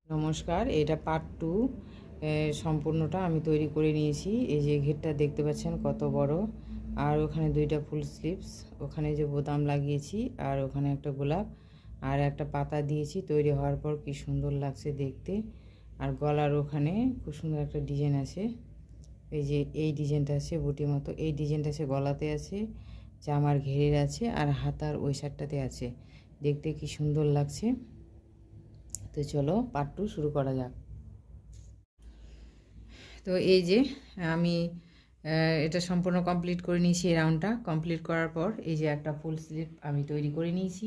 নমস্কার, এটা পার্ট 2 সম্পূর্ণটা আমি তৈরি করে নিয়েছি। এই যে ঘেরটা দেখতে পাচ্ছেন কত বড়, আর ওখানে 2টা ফুল স্লিভস, ওখানে যে বোতাম লাগিয়েছি, আর ওখানে একটা গোলাপ আর একটা পাতা দিয়েছি। তৈরি হওয়ার পর কি সুন্দর লাগছে দেখতে। আর গলার ওখানে খুব সুন্দর একটা ডিজাইন আছে। এই যে এই ডিজাইনটা আছে বুটি মতো, এই ডিজাইনটা আছে গলাতে আছে, জামার ঘেরের আছে, আর হাতার ওই সাইডটাতে আছে। দেখতে কি সুন্দর লাগছে। তো চলো পার্ট 2 শুরু করা যাক। তো এই যে আমি এটা সম্পূর্ণ কমপ্লিট করে নিয়েছি। এই রাউন্ডটা কমপ্লিট করার পর এই যে একটা ফুল স্লিভ আমি তৈরি করে নিয়েছি।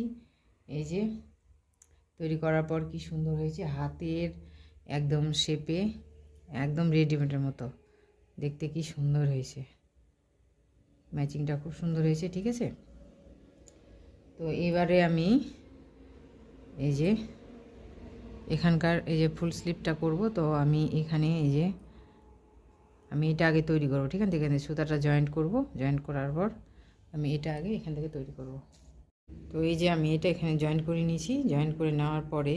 এই যে তৈরি করার পর কি সুন্দর হয়েছে, হাতের একদম শেপে, একদম রেডিমেডের মতো দেখতে কি সুন্দর হয়েছে। ম্যাচিংটা খুব সুন্দর হয়েছে, ঠিক আছে। তো এবারে আমি এই যে এখানকার এই যে ফুল স্লিভটা করব। তো আমি এখানে এই যে আমি এটা আগে তৈরি করব, ঠিক আছে। এখানে সুতাটা জয়েন্ট করব, জয়েন্ট করার পর আমি এটা আগে এখান থেকে তৈরি করব। তো এই যে আমি এটা এখানে জয়েন্ট করে নিয়েছি। জয়েন্ট করে নেওয়ার পরে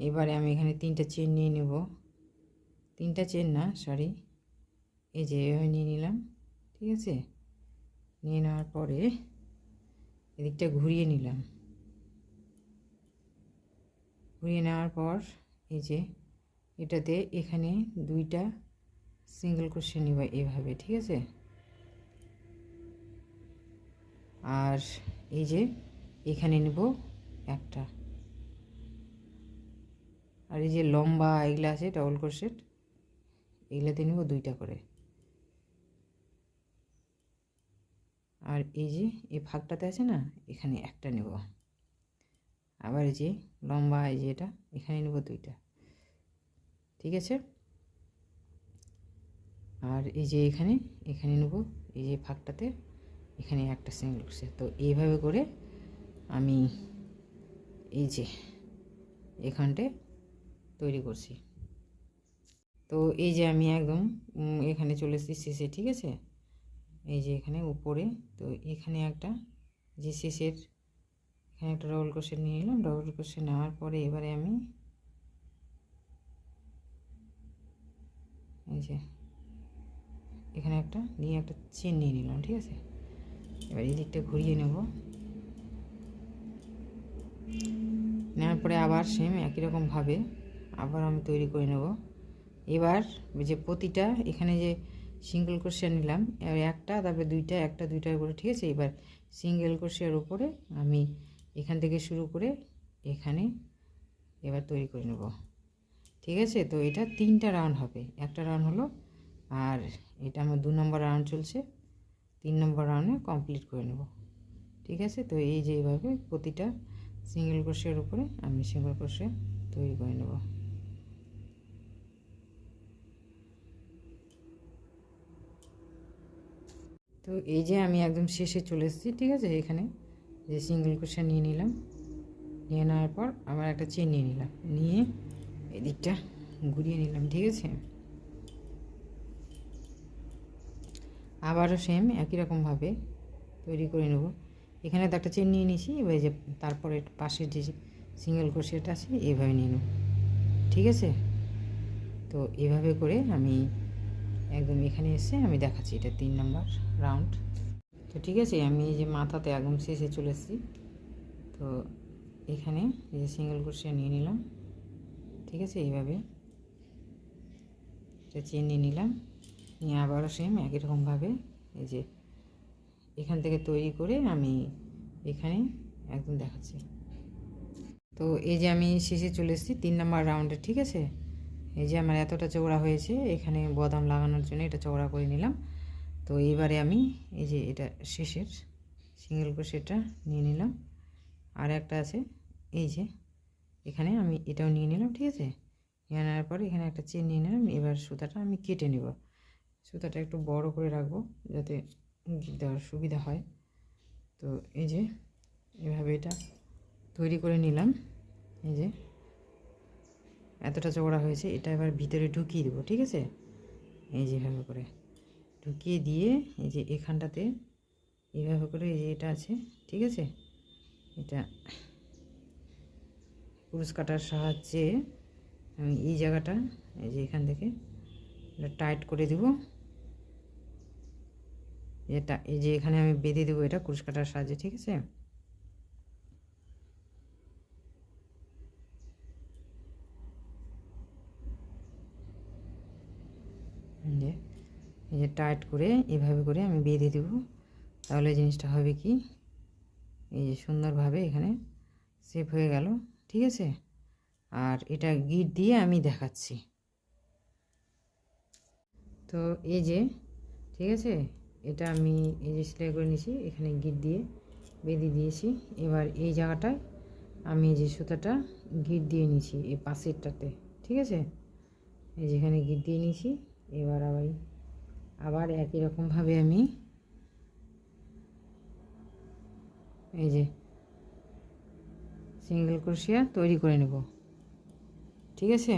এবারে আমি এখানে 3টা চেন নিয়ে নেব। 3টা চেন না, সরি, এই যে এভাবে নিয়ে নিলাম, ঠিক আছে। নিয়ে নেওয়ার পরে এদিকটা ঘুরিয়ে নিলাম। ঘুরিয়ে নেওয়ার পর এই যে এটাতে এখানে 2টা সিঙ্গেল ক্রোশে নিব এভাবে, ঠিক আছে। আর এই যে এখানে নেব একটা, আর এই যে লম্বা এগুলো আছে ডবল ক্রোশেট, এগুলাতে নেব 2টা করে। আর এই যে এই ফাঁকটাতে আছে না, এখানে একটা নেব। আবার এই যে লম্বা এই যে এটা, এখানে নেব 2টা, ঠিক আছে। আর এই যে এখানে এখানে নেব এই যে ফাঁকটাতে, এখানে একটা সিঙ্গেল ক্রোশেট। তো এইভাবে করে আমি এই যে এখানটায় তৈরি করছি। তো এই যে আমি একদম এখানে চলে এসেছি শেষে, ঠিক আছে। এই যে এখানে উপরে, তো এখানে একটা যে শেষের এখানে একটা ডবল ক্রোশেট নিয়ে নিলাম। ডবল ক্রোশেট নেওয়ার পরে এবারে আমি এই যে এখানে একটা নিয়ে একটা চেন নিয়ে নিলাম, ঠিক আছে। এবার এই দিকটা ঘুরিয়ে নেব। নেওয়ার পরে আবার সেম একই রকমভাবে আবার আমি তৈরি করে নেব। এবার যে প্রতিটা এখানে যে সিঙ্গেল ক্রোশেট নিলাম, এবার একটা, তারপরে 2টা, একটা 2টা করে, ঠিক আছে। এবার সিঙ্গেল ক্রোশের উপরে আমি এখান থেকে শুরু করে এখানে এবার তৈরি করে নেব, ঠিক আছে। তো এটা 3টা রাউন্ড হবে, একটা রাউন্ড হলো, আর এটা আমার 2 নম্বর রাউন্ড চলছে। 3 নম্বর রাউন্ডে কমপ্লিট করে নেব, ঠিক আছে। তো এই যে এইভাবে প্রতিটা সিঙ্গেল ক্রোশের উপরে আমি সিঙ্গেল ক্রোশে তৈরি করে নেব। তো এই যে আমি একদম শেষে চলে এসেছি, ঠিক আছে। এখানে যে সিঙ্গেল ক্রোশে নিয়ে নিলাম, নিয়ে নেওয়ার পর আবার একটা চেন নিয়ে নিলাম, নিয়ে এদিকটা ঘুরিয়ে নিলাম, ঠিক আছে। আবারও সেম একই রকমভাবে তৈরি করে নেব। এখানে তো একটা চেন নিয়ে নিয়েছি, এবার যে তারপরে পাশের যে সিঙ্গেল ক্রোশেট আছে এইভাবে নিয়ে নেব, ঠিক আছে। তো এভাবে করে আমি একদম এখানে এসে আমি দেখাচ্ছি, এটা 3 নম্বর রাউন্ড। তো ঠিক আছে, আমি এই যে মাথাতে একদম শেষে চলে এসেছি। তো এখানে এই যে সিঙ্গেল ক্রোশেট নিয়ে নিলাম, ঠিক আছে। এইভাবে এটা চেন নিয়ে নিলাম, নিয়ে আবারও সেম একই রকমভাবে এই যে এখান থেকে তৈরি করে আমি এখানে একদম দেখাচ্ছি। তো এই যে আমি শেষে চলে এসেছি 3 নম্বর রাউন্ডে, ঠিক আছে। এই যে আমার এতটা চওড়া হয়েছে, এখানে বাদাম লাগানোর জন্য এটা চওড়া করে নিলাম। তো এইবারে আমি এই যে এটা শেষের সিঙ্গেল ক্রোশেটটা নিয়ে নিলাম, আর একটা আছে এই যে এখানে আমি এটাও নিয়ে নিলাম, ঠিক আছে। নিয়ে নেওয়ার পরে এখানে একটা চেন নিয়ে নিলাম। এবার সুতাটা আমি কেটে নেব। সুতাটা একটু বড় করে রাখবো যাতে দেওয়ার সুবিধা হয়। তো এই যে এভাবে এটা তৈরি করে নিলাম। এই যে এতটা চওড়া হয়েছে, এটা এবার ভিতরে ঢুকিয়ে দেবো, ঠিক আছে। এই যেভাবে করে ঢুকিয়ে দিয়ে এই যে এখানটাতে এইভাবে করে এই যে এটা আছে, ঠিক আছে। এটা কুরুশ কাটার সাহায্যে আমি এই জায়গাটা এই যে এখান থেকে এটা টাইট করে দেব, এটা এই যে এখানে আমি বেঁধে দেবো এটা কুরুশ কাঁটার সাহায্যে, ঠিক আছে। এই যে টাইট করে এভাবে করে আমি বেঁধে দেব, তাহলে জিনিসটা হবে কি এই যে সুন্দরভাবে এখানে সেভ হয়ে গেল, ঠিক আছে। আর এটা গিট দিয়ে আমি দেখাচ্ছি। তো এই যে ঠিক আছে, এটা আমি এই যে সেলাই করে নিয়েছি, এখানে গিট দিয়ে বেঁধে দিয়েছি। এবার এই জায়গাটায় আমি যে সুতাটা গিট দিয়ে নিয়েছি এই পাশেরটাতে, ঠিক আছে। এই যেখানে গিট দিয়ে নিয়েছি, এবার আবার একই রকমভাবে আমি এই যে সিঙ্গেল ক্রোশিয়া তৈরি করে নেব, ঠিক আছে।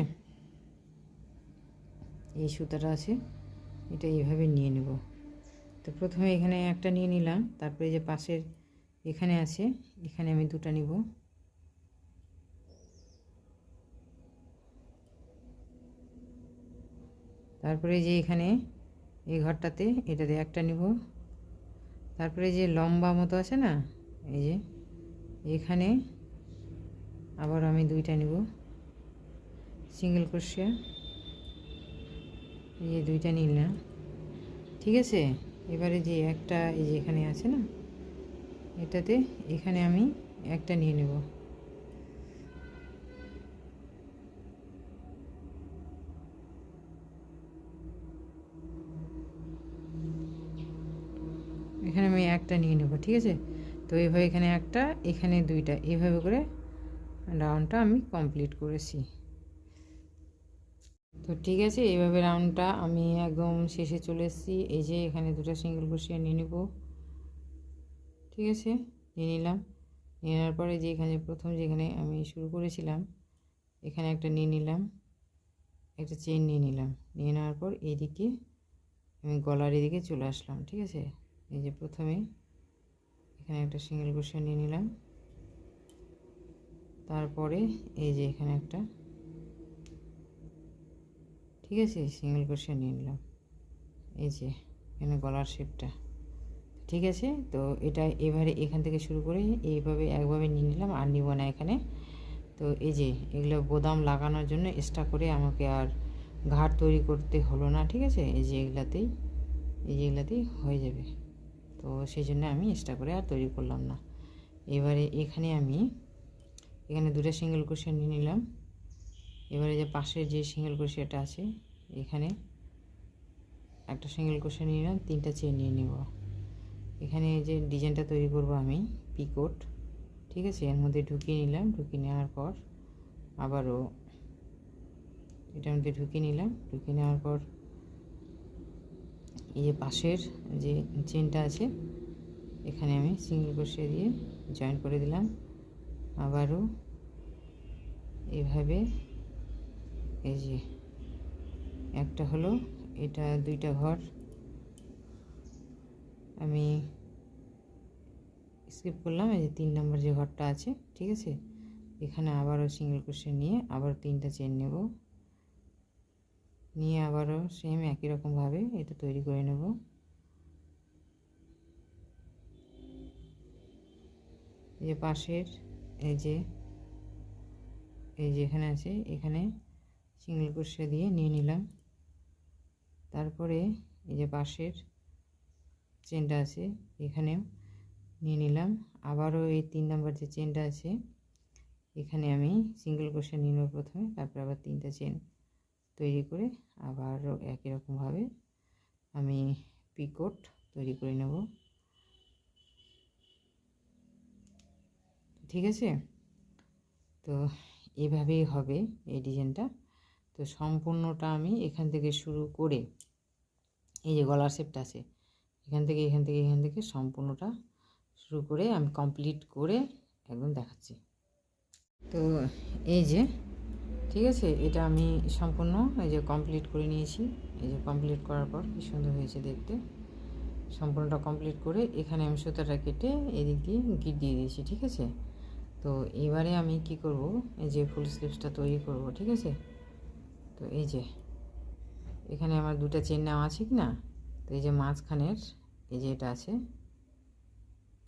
এই সুতাটা আছে, এটা এইভাবে নিয়ে নেব। তো প্রথমে এখানে একটা নিয়ে নিলাম, তারপরে যে পাশের এখানে আছে এখানে আমি দুটো নিব, তারপরে যে এখানে এই ঘরটাতে এটাতে একটা নিব, তারপরে যে লম্বা মতো আছে না এই যে এখানে আবার আমি দুইটা নিব সিঙ্গেল ক্রোশিয়া, এই যে দুইটা নিলাম, ঠিক আছে। এবারে যে একটা এই যে এখানে আছে না এটাতে এখানে আমি একটা নিয়ে নেব, এখানে আমি একটা নিয়ে নেব, ঠিক আছে। তো এইভাবে এখানে একটা এখানে দুইটা এইভাবে করে রাউন্ডটা আমি কমপ্লিট করেছি। তো ঠিক আছে, এইভাবে রাউন্ডটা আমি একদম শেষে চলে এসেছি। এই যে এখানে দুটো সিঙ্গেল ক্রোশিয়া নিয়ে নেব, ঠিক আছে। নিয়ে নিলাম, নিয়ে নেওয়ার পরে যে এখানে প্রথম যেখানে আমি শুরু করেছিলাম এখানে একটা নিয়ে নিলাম, একটা চেন নিয়ে নিলাম। নিয়ে নেওয়ার পর এইদিকে আমি গলার এদিকে চলে আসলাম, ঠিক আছে। এই যে প্রথমে এখানে একটা সিঙ্গেল ক্রোশিয়া নিয়ে নিলাম, তারপরে এই যে এখানে একটা, ঠিক আছে, সিঙ্গেল ক্রোশিয়া নিয়ে নিলাম, এই যে এখানে গলার শেপটা, ঠিক আছে। তো এটা এবারে এখান থেকে শুরু করে এইভাবে একভাবে নিয়ে নিলাম, আর নিব না এখানে। তো এই যে এগুলো বোতাম লাগানোর জন্য এক্সট্রা করে আমাকে আর ঘাট তৈরি করতে হলো না, ঠিক আছে। এই যে এগুলাতেই হয়ে যাবে, তো সেই জন্য আমি এক্সট্রা করে আর তৈরি করলাম না। এবারে এখানে আমি এখানে দুটো সিঙ্গেল ক্রোশিয়া নিয়ে নিলাম। এবারে যে পাশের যে সিঙ্গেল ক্রোশিয়াটা আছে এখানে একটা সিঙ্গেল ক্রোশিয়া নিয়ে নিলাম, তিনটা চেন নিয়ে নেব। এখানে যে ডিজাইনটা তৈরি করব আমি পিকোট, ঠিক আছে, এর মধ্যে ঢুকিয়ে নিলাম। ঢুকিয়ে নেওয়ার পর আবারও এটার মধ্যে ঢুকিয়ে নিলাম। ঢুকিয়ে নেওয়ার পর এই যে পাশের যে চেনটা আছে এখানে আমি সিঙ্গেল ক্রোশিয়া দিয়ে জয়েন করে দিলাম। আবারও এইভাবে এই যে একটা হলো, এটা দুইটা ঘর আমি স্কিপ করলাম। এই যে 3 নম্বর যে ঘরটা আছে, ঠিক আছে, এখানে আবারও সিঙ্গেল ক্রোশিয়া নিয়ে আবার 3টা চেন নেব, নিয়ে আবারও সেম একই রকমভাবে এটা তৈরি করে নেব। এই যে পাশের এই যে এখানে আছে এখানে সিঙ্গেল ক্রোশিয়া দিয়ে নিয়ে নিলাম। তারপরে এই যে পাশের চেনটা আছে এখানেও নিয়ে নিলাম। আবারও এই 3 নম্বর যে চেনটা আছে এখানে আমি সিঙ্গেল ক্রোশিয়া নিয়ে নেব প্রথমে, তারপর আবার 3টা চেন তৈরি করে আবারও একই রকমভাবে আমি পিকোট তৈরি করে নেব, ঠিক আছে। তো এভাবেই হবে এই ডিজাইনটা। তো সম্পূর্ণটা আমি এখান থেকে শুরু করে এই যে গলার শেপটা আছে এখান থেকে সম্পূর্ণটা শুরু করে আমি কমপ্লিট করে একদম দেখাচ্ছি। তো এই যে ঠিক আছে, এটা আমি সম্পূর্ণ এই যে কমপ্লিট করে নিয়েছি। এই যে কমপ্লিট করার পর কি সুন্দর হয়েছে দেখতে। সম্পূর্ণটা কমপ্লিট করে এখানে আমি সুতাটা কেটে এদিক দিয়ে গিট দিয়ে দিয়েছি, ঠিক আছে। তো এবারে আমি কি করব, এই যে ফুল স্লিভসটা তৈরি করব, ঠিক আছে। তো এই যে এখানে আমার দুটো চেন নেওয়া আছে কি না, তো এই যে মাঝখানের এই যে এটা আছে,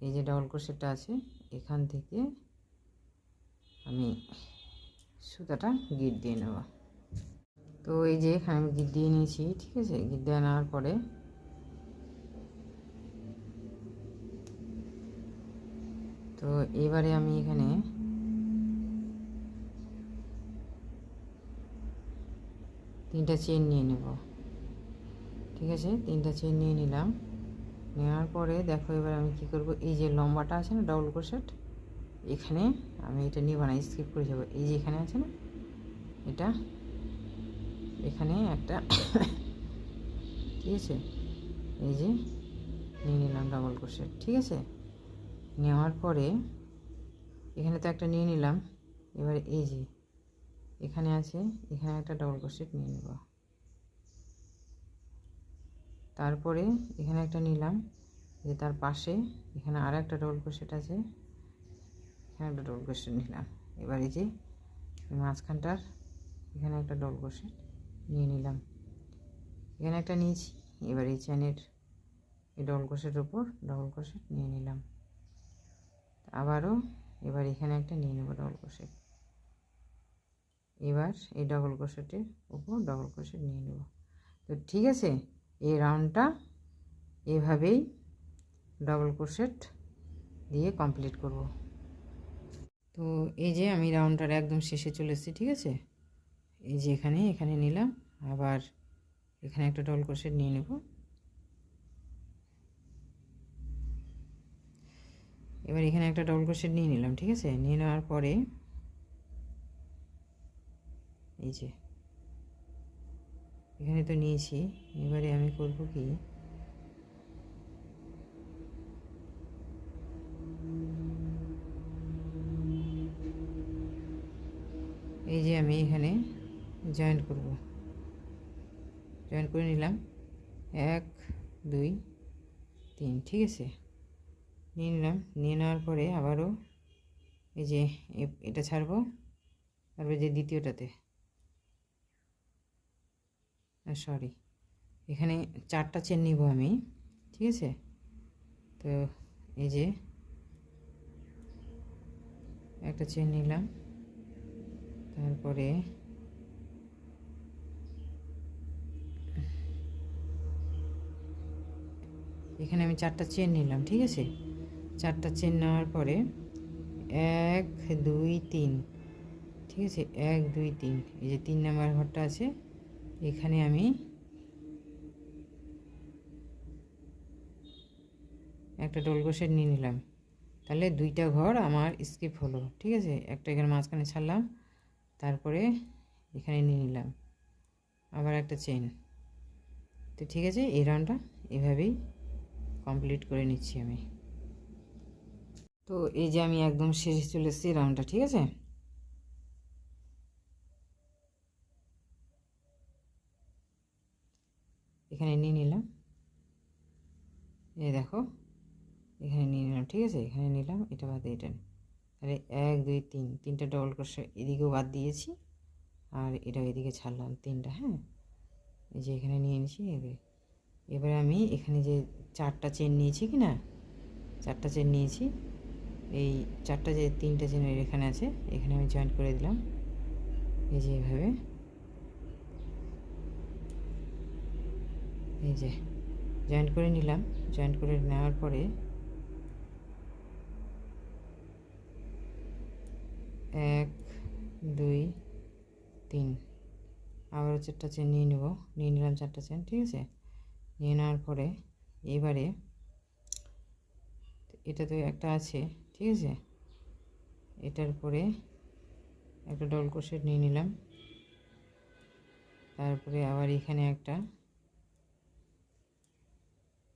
এই যে ডবল ক্রোশেটটা আছে, এখান থেকে আমি সুতাটা গিট দিয়ে নেব। তো এই যে এখানে আমি গিট দিয়ে নিয়েছি, ঠিক আছে। গিট দিয়ে নেওয়ার পরে তো এবারে আমি এখানে তিনটা চেন নিয়ে নেব, ঠিক আছে। তিনটা চেন নিয়ে নিলাম। নেওয়ার পরে দেখো এবার আমি কি করব, এই যে লম্বাটা আছে না ডবল ক্রোশেট, এখানে আমি এটা নিব না, স্কিপ করে যাব। এই যে এখানে আছে না এটা, এখানে একটা ঠিক আছে, এই যে নিয়ে নিলাম ডবল ক্রোশেট, ঠিক আছে। নেওয়ার পরে এখানে তো একটা নিয়ে নিলাম, এবারে এই যে এখানে আছে, এখানে একটা ডবল ক্রোশেট নিয়ে নেব। তারপরে এখানে একটা নিলাম, যে তার পাশে এখানে আর একটা ডবল ক্রোশেট আছে, এখানে একটা ডবল ক্রোশেট নিলাম। এবার এই যে মাঝখানটার এখানে একটা ডবল ক্রোশেট নিয়ে নিলাম, এখানে একটা নিয়েছি। এবার এই চেনের এই ডবল ক্রোশেটের উপর ডবল ক্রোশেট নিয়ে নিলাম, আবারও এবার এখানে একটা নিয়ে নেব ডবল ক্রোশেট। এবার এই ডবল ক্রোশেটের উপর ডবল ক্রোশেট নিয়ে নেব। তো ঠিক আছে, এই রাউন্ডটা এভাবেই ডবল ক্রোশেট দিয়ে কমপ্লিট করব। তো এই যে আমি রাউন্ডটার একদম শেষে চলে এসেছি, ঠিক আছে। এই যে এখানে নিলাম, আবার এখানে একটা ডবল ক্রোশেট নিয়ে নেব। এবার এখানে একটা ডবল ক্রোশেট নিয়ে নিলাম, ঠিক আছে। নিয়ে নেওয়ার পরে এই যে এখানে তো নিয়েছি, এবারে আমি করব কি, এই যে আমি এখানে জয়েন করব, জয়েন করে নিলাম 1 2 3, ঠিক আছে। নিয়ে নিলাম, নিয়ে নেওয়ার পরে আবারও এই যে এটা ছাড়বো, তারপরে যে দ্বিতীয়টাতে সরি এখানে 4টা চেন নিব আমি, ঠিক আছে। তো এই যে একটা চেন নিলাম, তারপরে এখানে আমি 4টা চেন নিলাম, ঠিক আছে। 4টা চেন নেওয়ার পরে 1 2 3, ঠিক আছে। 1 2 3, এই যে 3 নাম্বার ঘরটা আছে, এখানে আমি একটা ডবল ক্রোশেট নিয়ে নিলাম। তাহলে 2টা ঘর আমার স্কিপ হলো, ঠিক আছে। একটা এখানে মাঝখানে ছাড়লাম, তারপরে এখানে নিয়ে নিলাম আবার একটা চেন। তো ঠিক আছে, এই রাউন্ডটা এভাবেই কমপ্লিট করে নিচ্ছি আমি। তো এই যে আমি একদম শেষে চলে এসেছি রাউন্ডটা, ঠিক আছে। এখানে নিয়ে নিলাম, এই দেখো এখানে নিয়ে নিলাম, ঠিক আছে। এখানে নিলাম, এটা বাদে এটা, তাহলে 1 2 3, 3টা ডবল ক্রোশেট এদিকেও বাদ দিয়েছি, আর এটা এদিকে ছাড়লাম 3টা, হ্যাঁ। এই যে এখানে নিয়ে নিয়েছি। এবারে আমি এখানে যে 4টা চেন নিয়েছি কি না, 4টা চেন নিয়েছি, এই 4টা যে 3টা চেন এখানে আছে, এখানে আমি জয়েন করে দিলাম, এই যে এইভাবে, এই যে জয়েন করে নিলাম। জয়েন করে নেওয়ার পরে 1 2 3, আবারও 4টা চেন নিয়ে নেব, নিয়ে নিলাম 4টা চেন, ঠিক আছে। নিয়ে নেওয়ার পরে এবারে এটা তো একটা আছে, ঠিক আছে। এটার পরে একটা ডবল ক্রোশেট নিয়ে নিলাম, তারপরে আবার এখানে একটা,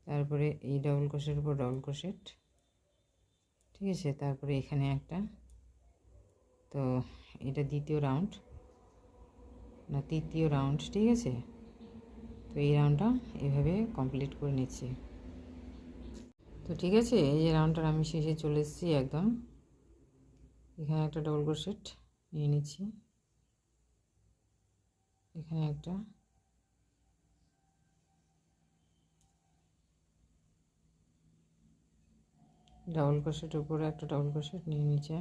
তারপরে এই ডবল ক্রোশেটের উপর ডবল ক্রোশেট, ঠিক আছে। তারপরে এখানে একটা, তো এটা দ্বিতীয় রাউন্ড না তৃতীয় রাউন্ড, ঠিক আছে। তো এই রাউন্ডটা এভাবে কমপ্লিট করে নিচ্ছি। তো ঠিক আছে, এই যে রাউন্ডটার আমি শেষে চলে এসেছি একদম। এখানে একটা ডবল ক্রোশেট নিয়ে নিচ্ছি, এখানে একটা ডাবল ক্রোশেটের উপরে একটা ডাবল ক্রোশেট নিয়ে নিচে,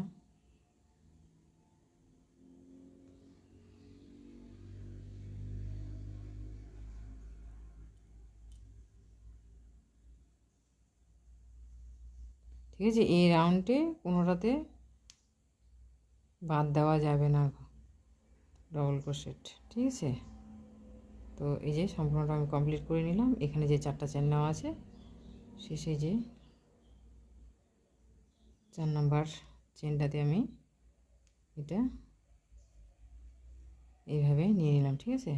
ঠিক আছে। এই রাউন্ডে কোনোটাতে বাদ দেওয়া যাবে না ডাবল ক্রোশেট, ঠিক আছে। তো এই যে সম্পূর্ণটা আমি কমপ্লিট করে নিলাম। এখানে যে 4টা চেন নেওয়া আছে, শেষে যে 4 নাম্বার চেনটাতে আমি এটা এইভাবে নিয়ে নিলাম, ঠিক আছে।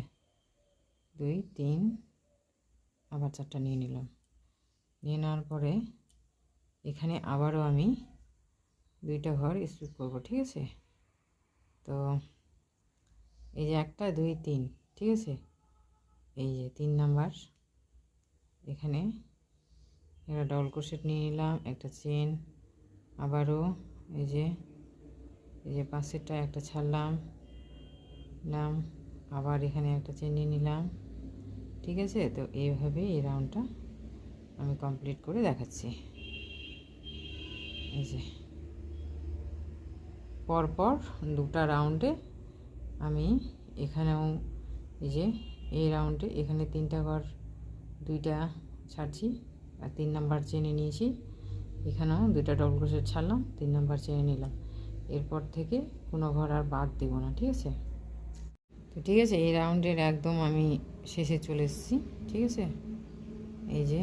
2 3 আবার 4টা নিয়ে নিলাম। নিয়ে নেওয়ার পরে এখানে আবারও আমি 2টা ঘর স্প্লিট করব, ঠিক আছে। তো এই যে 1 2 3, ঠিক আছে। এই যে 3 নাম্বার এখানে একটা ডাবল ক্রোশেট নিয়ে নিলাম, একটা চেন, আবারও এই যে পাশেরটা একটা ছাড়লাম, আবার এখানে একটা চেন নিয়ে নিলাম, ঠিক আছে। তো এইভাবে এই রাউন্ডটা আমি কমপ্লিট করে দেখাচ্ছি। এই যে পরপর 2টা রাউন্ডে আমি এখানেও এই যে এই রাউন্ডে এখানে 3টা ঘর 2টা ছাড়ছি আর 3 নাম্বার চেনে নিয়েছি। এখানেও 2টা ডাবল ক্রোশেট ছাড়লাম, 3 নাম্বার চেনে নিলাম। এরপর থেকে কোনো ঘর আর বাদ দেব না, ঠিক আছে। তো ঠিক আছে, এই রাউন্ডের একদম আমি শেষে চলে এসেছি, ঠিক আছে। এই যে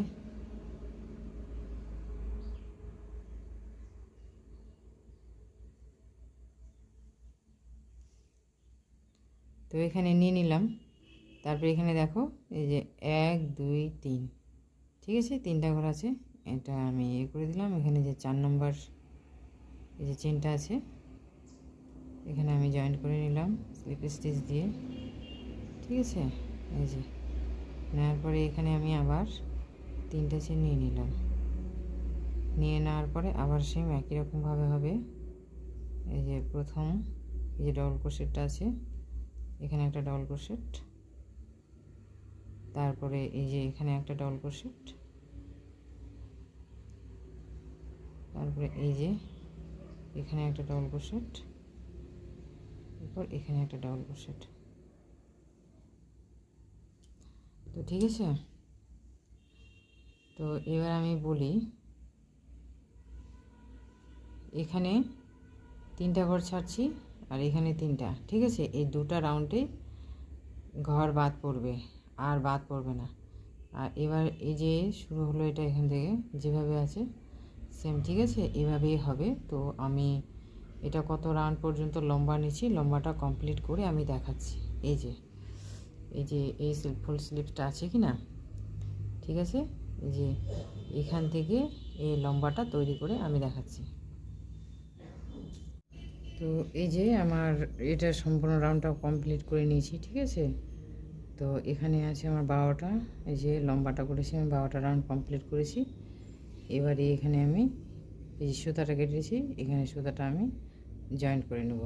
তো এখানে নিয়ে নিলাম। তারপরে এখানে দেখো এই যে 1 2 3, ঠিক আছে, 3টা ঘর আছে। এটা আমি করে দিলাম। এখানে যে 4 নম্বর এই যে চেনটা আছে এখানে আমি জয়েন্ট করে নিলাম স্লিপ স্টিচ দিয়ে, ঠিক আছে। এই যে নেওয়ার পরে এখানে আমি আবার 3টা চেন নিয়ে নিলাম। নিয়ে নেওয়ার পরে আবার সেম একই রকমভাবে হবে। এই যে প্রথম এই যে ডাবল ক্রোশেটটা আছে, এখানে একটা ডাবল ক্রোশেট, তারপরে এই যে এখানে একটা ডাবল ক্রোশেট, তারপরে এই যে এখানে একটা ডাবল ক্রোশেট, এরপর এখানে একটা ডাবল ক্রোশেট। তো ঠিক আছে। তো এবার আমি বলি, এখানে 3টা ঘর ছাড়ছি আর এখানে 3টা, ঠিক আছে। এই 2টা রাউন্ডে ঘর বাদ পড়বে, আর বাদ পড়বে না। আর এবার এই যে শুরু হলো এটা এখান থেকে যেভাবে আছে সেম, ঠিক আছে, এভাবেই হবে। তো আমি এটা কত রাউন্ড পর্যন্ত লম্বা নিচ্ছি, লম্বাটা কমপ্লিট করে আমি দেখাচ্ছি। এই যে এই ফুল স্লিভসটা আছে কি না, ঠিক আছে। এই যে এখান থেকে এই লম্বাটা তৈরি করে আমি দেখাচ্ছি। তো এই যে আমার এটা সম্পূর্ণ রাউন্ডটা কমপ্লিট করে নিয়েছি, ঠিক আছে। তো এখানে আছে আমার 12টা, এই যে লম্বাটা করেছি আমি 12টা রাউন্ড কমপ্লিট করেছি। এবারে এখানে আমি এই যে সুতাটা কেটেছি, এখানে সুতাটা আমি জয়েন্ট করে নেব।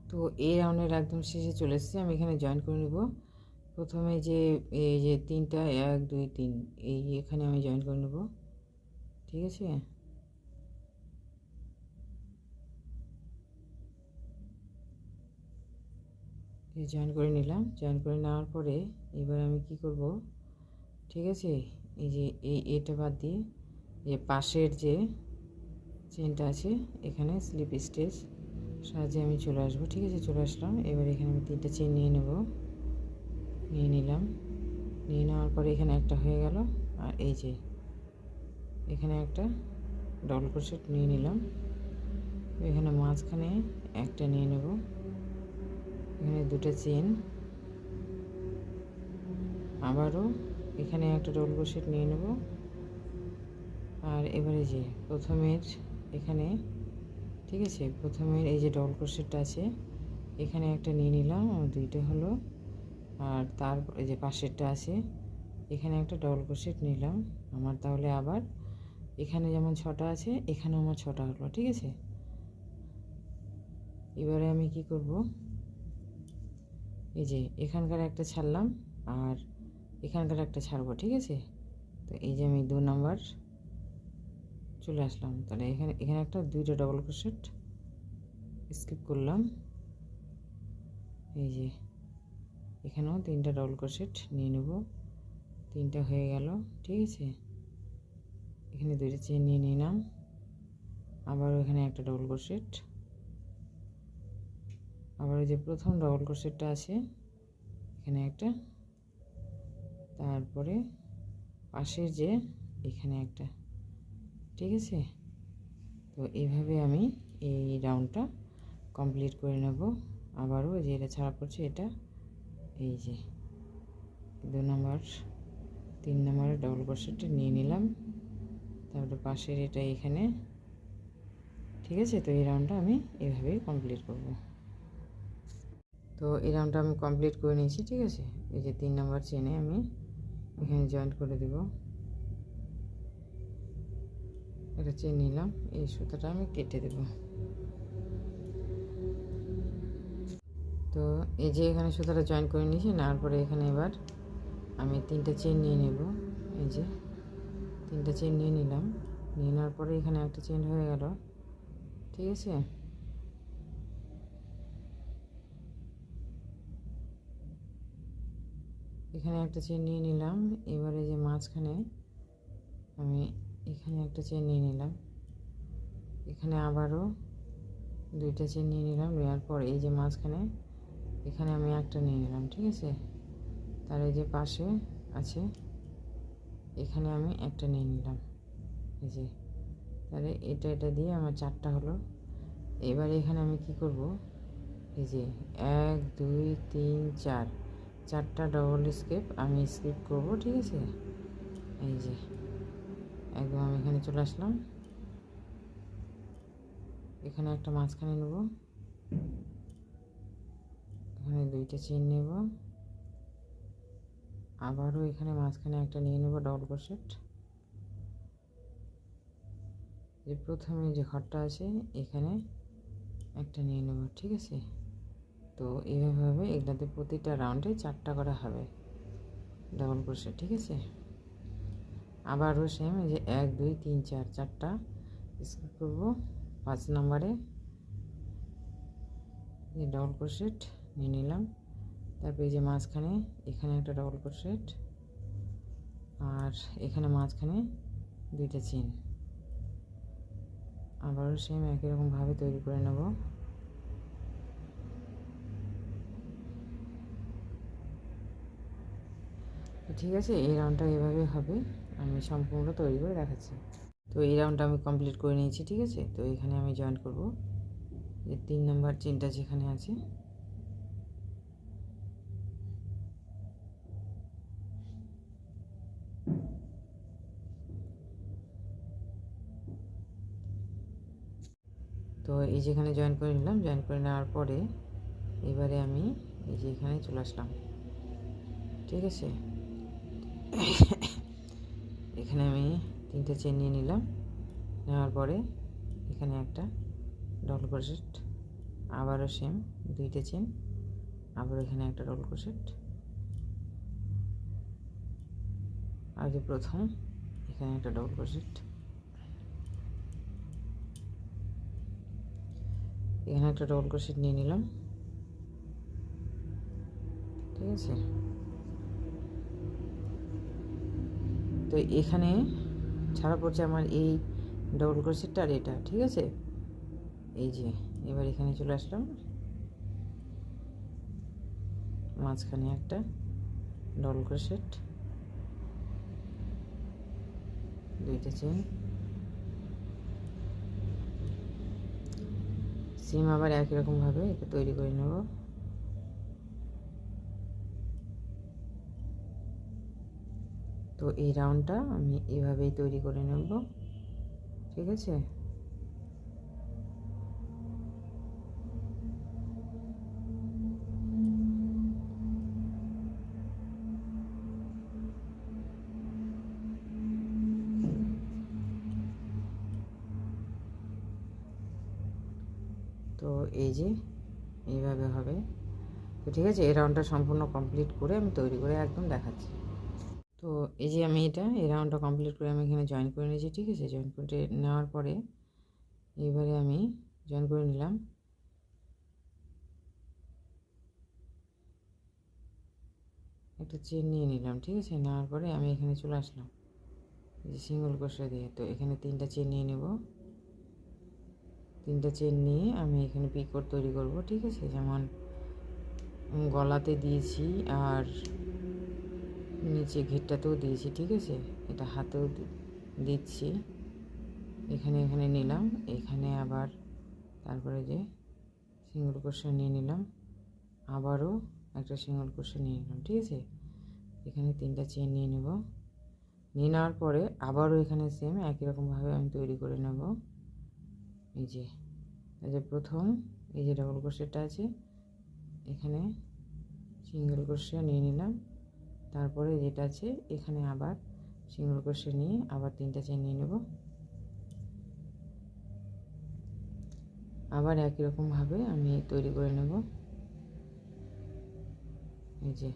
তো এই রাউন্ডের একদম শেষে চলে এসেছি, আমি এখানে জয়েন করে নেব। প্রথমে যে এই যে 3টা 1 2 3 এই এখানে আমি জয়েন করে নেব, ঠিক আছে। জয়েন করে নিলাম। জয়েন করে নেওয়ার পরে এবার আমি কি করব, ঠিক আছে, এই যে এটা বাদ দিয়ে যে পাশের যে চেনটা আছে এখানে স্লিপ স্টিচ সাহায্যে আমি চলে আসবো, ঠিক আছে। চলে আসলাম। এবার এখানে আমি 3টা চেন নিয়ে নেব, নিয়ে নিলাম। নিয়ে নেওয়ার পরে এখানে একটা হয়ে গেল, আর এই যে এখানে একটা ডাবল ক্রোশেট নিয়ে নিলাম। এখানে মাঝখানে একটা নিয়ে নেব, এখানে 2টা চেন, আবারও এখানে একটা ডাবল ক্রোশেট নিয়ে নেব। আর এবারে যে প্রথমের এখানে, ঠিক আছে, প্রথমের এই যে ডাবল ক্রোশেটটা আছে এখানে একটা নিয়ে নিলাম, আমার 2টা হলো। আর তারপর এই যে পাশেরটা আছে এখানে একটা ডাবল ক্রোশেট নিলাম আমার, তাহলে আবার এখানে যেমন 6টা আছে এখানেও আমার 6টা হলো, ঠিক আছে। এবারে আমি কি করব, এই যে এখানকার একটা ছাড়লাম আর এখানকার একটা ছাড়বো, ঠিক আছে। তো এই যে আমি 2 নাম্বার চলে আসলাম, তাহলে এখানে একটা 2টা ডবল ক্রোশেট স্কিপ করলাম। এই যে এখানেও 3টা ডবল ক্রোশেট নিয়ে নেব, 3টা হয়ে গেল, ঠিক আছে। এখানে 2টা চেন নিয়ে নিলাম, আবার এখানে একটা ডবল ক্রোশেট, আবার ওই যে প্রথম ডবল ক্রোশেটটা আছে এখানে একটা, তারপরে পাশের যে এখানে একটা, ঠিক আছে। তো এইভাবে আমি এই রাউন্ডটা কমপ্লিট করে নেব। আবারও যে এটা ছাড়া পড়ছে এটা, এই যে 2 নাম্বার 3 নাম্বারের ডবল ক্রোশেটটা নিয়ে নিলাম, তারপরে পাশের এটা এখানে, ঠিক আছে। তো এই রাউন্ডটা আমি এভাবেই কমপ্লিট করব। তো এই রাউন্ডটা আমি কমপ্লিট করে নিয়েছি, ঠিক আছে। এই যে 3 নাম্বার চেনে আমি এখানে জয়েন্ট করে দেব, এটা চেন নিলাম, এই সুতাটা আমি কেটে দেব। তো এই যে এখানে সুতাটা জয়েন করে নিয়েছি, নেওয়ার পরে এখানে এবার আমি 3টা চেন নিয়ে নেব। এই যে 3টা চেন নিয়ে নিলাম, নিয়ে নেওয়ার পরে এখানে একটা চেন হয়ে গেল, ঠিক আছে। এখানে একটা চেন নিয়ে নিলাম, এবারে যে মাঝখানে আমি এখানে একটা চেন নিয়ে নিলাম, এখানে আবারও 2টা চেন নিয়ে নিলাম, নেওয়ার পর এই যে মাঝখানে এখানে আমি একটা নিয়ে নিলাম, ঠিক আছে। তার এই যে পাশে আছে এখানে আমি একটা নিয়ে নিলাম, এই যে, তাহলে এটা দিয়ে আমার 4টা হলো। এবার এখানে আমি কি করব, এই যে 1 2 3 4 4টা ডবল আমি স্কিপ করব, ঠিক আছে। এই যে একদম আমি এখানে চলে আসলাম, এখানে একটা মাঝখানে নেব, এখানে 2টা চেন নেব, আবারও এখানে মাঝখানে একটা নিয়ে নেব ডবল ক্রোশেট, যে প্রথমে যে ঘরটা আছে এখানে একটা নিয়ে নেব, ঠিক আছে। তো এইভাবে এগুলাতে প্রতিটা রাউন্ডে 4টা করা হবে ডবল ক্রোশেট, ঠিক আছে। আবারও সেম এই যে 1 2 3 4 4টা স্কিপ করব, 5 নম্বরে যে ডবল ক্রোশেট নিয়ে নিলাম, তারপরে এই যে মাঝখানে এখানে একটা ডবল ক্রোশেট, আর এখানে মাঝখানে 2টা চেন, আবারও সেম একই রকমভাবে তৈরি করে নেব। ঠিক আছে, এই রাউন্ডটা এভাবে হবে, আমি সম্পূর্ণ তৈরি করে দেখাচ্ছি। তো এই রাউন্ডটা আমি কমপ্লিট করে নিয়েছি, ঠিক আছে। তো এখানে আমি জয়েন করব, যে 3 নাম্বার চেনটা যেখানে আছে তো এই যেখানে জয়েন করে নিলাম, জয়েন করে নেওয়ার পরে এবারে আমি এই যে এখানে চলে আসলাম, ঠিক আছে। এখানে আমি 3টে চেন নিয়ে নিলাম, নেওয়ার পরে এখানে একটা ডবল ক্রোশেট, আবারও সেম 2টে চেন, আবার এখানে একটা ডবল ক্রোশেট, আর যে প্রথম এখানে একটা ডবল ক্রোশেট, এখানে একটা ডবল ক্রোশেট নিয়ে নিলাম, ঠিক আছে। তো এখানে ছাড়া পড়ছে আমার এই ডবল ক্রোশেটটা আর এটা, ঠিক আছে। এই যে এবার এখানে চলে আসলাম, মাঝখানে একটা ডবল ক্রোশেট, 2টা চেন, সেম আবার একই রকমভাবে এটা তৈরি করে নেব। তো এই রাউন্ডটা আমি এভাবেই তৈরি করে নেব, ঠিক আছে। তো এই যে এইভাবে হবে, তো ঠিক আছে, এই রাউন্ডটা সম্পূর্ণ কমপ্লিট করে আমি তৈরি করে একদম দেখাচ্ছি। তো এই যে আমি এই রাউন্ডটা কমপ্লিট করে আমি এখানে জয়েন করে নিয়েছি। ঠিক আছে, জয়েন করে নেওয়ার পরে এবারে আমি জয়েন করে নিলাম। একটা চেন নিয়ে নিলাম। ঠিক আছে, নেওয়ার পরে আমি এখানে চলে আসলাম এই যে সিঙ্গেল ক্রোশে দিয়ে। তো এখানে 3টা চেন নিয়ে নেব। 3টা চেন নিয়ে আমি এখানে পিকট তৈরি করব। ঠিক আছে, যেমন গলাতে দিয়েছি আর নিচে ঘেরটাতেও দিয়েছি। ঠিক আছে, এটা হাতেও দিচ্ছি। এখানে নিলাম, এখানে আবার তারপরে যে সিঙ্গেল ক্রোশে নিয়ে নিলাম, আবারও একটা সিঙ্গেল ক্রোশে নিয়ে নিলাম। ঠিক আছে, এখানে 3টা চেন নিয়ে নেব। নিয়ে নেওয়ার পরে আবারও এখানে সেম একই রকমভাবে আমি তৈরি করে নেব। এই যে প্রথম এই যে ডাবল ক্রোশেটা আছে, এখানে সিঙ্গেল ক্রোশে নিয়ে নিলাম। তারপরে যেটা আছে এখানে আবার সিঙ্গেল ক্রোশে নিয়ে আবার 3টা চেন নিয়ে নেব। আবার একই রকমভাবে আমি তৈরি করে নেব। এই যে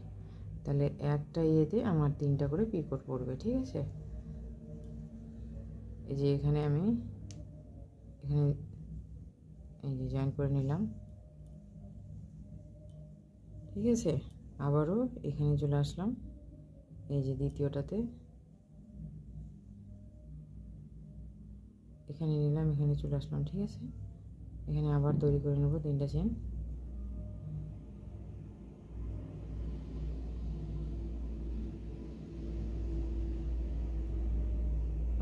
তাহলে একটা ইয়েতে আমার 3টা করে পিকট পড়বে। ঠিক আছে, এই যে এখানে আমি এই যে জয়েন করে নিলাম। ঠিক আছে, আবারও এখানে চলে আসলাম এই যে দ্বিতীয়টাতে, এখানে নিলাম, এখানে চলে আসলাম। ঠিক আছে, এখানে আবার তৈরি করে নেব 3টা চেন।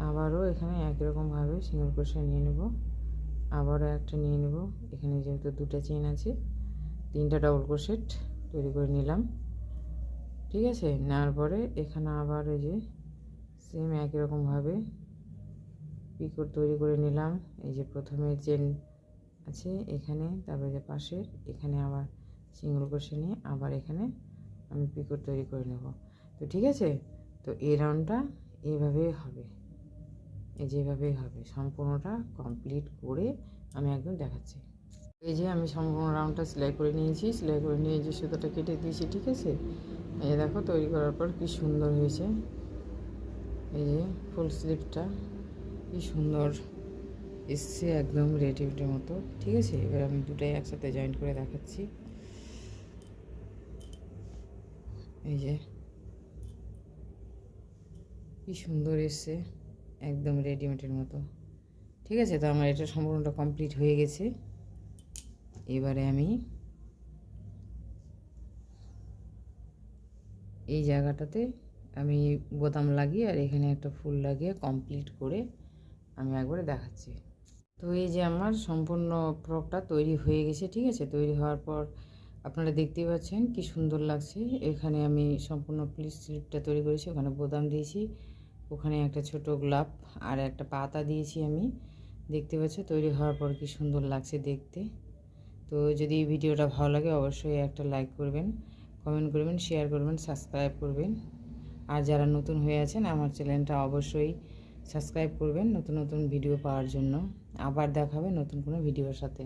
আবারও এখানে একই রকমভাবে সিঙ্গেল ক্রোশে নিয়ে নেব, আবারও একটা নিয়ে নেব। এখানে যেহেতু 2টা চেন আছে, 3টা ডাবল ক্রোশেট তৈরি করে নিলাম। ঠিক আছে, নেওয়ার পরে এখানে আবার এই যে সেম একই রকমভাবে পিকট তৈরি করে নিলাম। এই যে প্রথমে চেন আছে এখানে, তারপরে যে পাশের এখানে আবার সিঙ্গেল ক্রোশে নিয়ে আবার এখানে আমি পিকট তৈরি করে নেব। তো ঠিক আছে, তো এই রাউন্ডটা এইভাবেই হবে, যেভাবেই হবে সম্পূর্ণটা কমপ্লিট করে আমি একদম দেখাচ্ছি। এই যে আমি সম্পূর্ণ রাউন্ডটা সেলাই করে নিয়েছি, সেলাই করে নিয়ে যে সুতোটা কেটে দিয়েছি। ঠিক আছে, এই দেখো তৈরি করার পর কি সুন্দর হয়েছে। এই যে ফুল স্লিভটা কি সুন্দর এসছে, একদম রেডিমেডের মতো। ঠিক আছে, এবার আমি দুটাই একসাথে জয়েন করে দেখাচ্ছি। এই যে কি সুন্দর এসছে, একদম রেডিমেডের মতো। ঠিক আছে, তো আমার এটা সম্পূর্ণটা কমপ্লিট হয়ে গেছে। এবারে আমি এই জায়গাটাতে আমি বোতাম লাগিয়ে আর এখানে একটা ফুল লাগিয়ে কমপ্লিট করে আমি একবারে দেখাচ্ছি। তো এই যে আমার সম্পূর্ণ ফ্রকটা তৈরি হয়ে গেছে। ঠিক আছে, তৈরি হওয়ার পর আপনারা দেখতেই পাচ্ছেন কি সুন্দর লাগছে। এখানে আমি সম্পূর্ণ প্লিট স্লিপটা তৈরি করেছি, ওখানে বোতাম দিয়েছি, ওখানে একটা ছোট গোলাপ আর একটা পাতা দিয়েছি আমি। দেখতে পাচ্ছেন তৈরি হওয়ার পর কি সুন্দর লাগছে দেখতে। তো যদি এই ভিডিওটা ভালো লাগে অবশ্যই একটা লাইক করবেন, কমেন্ট করবেন, শেয়ার করবেন, সাবস্ক্রাইব করবেন। আর যারা নতুন হয়ে আছেন আমার চ্যানেলটা অবশ্যই সাবস্ক্রাইব করবেন নতুন নতুন ভিডিও পাওয়ার জন্য। আবার দেখা হবে নতুন কোনো ভিডিওর সাথে।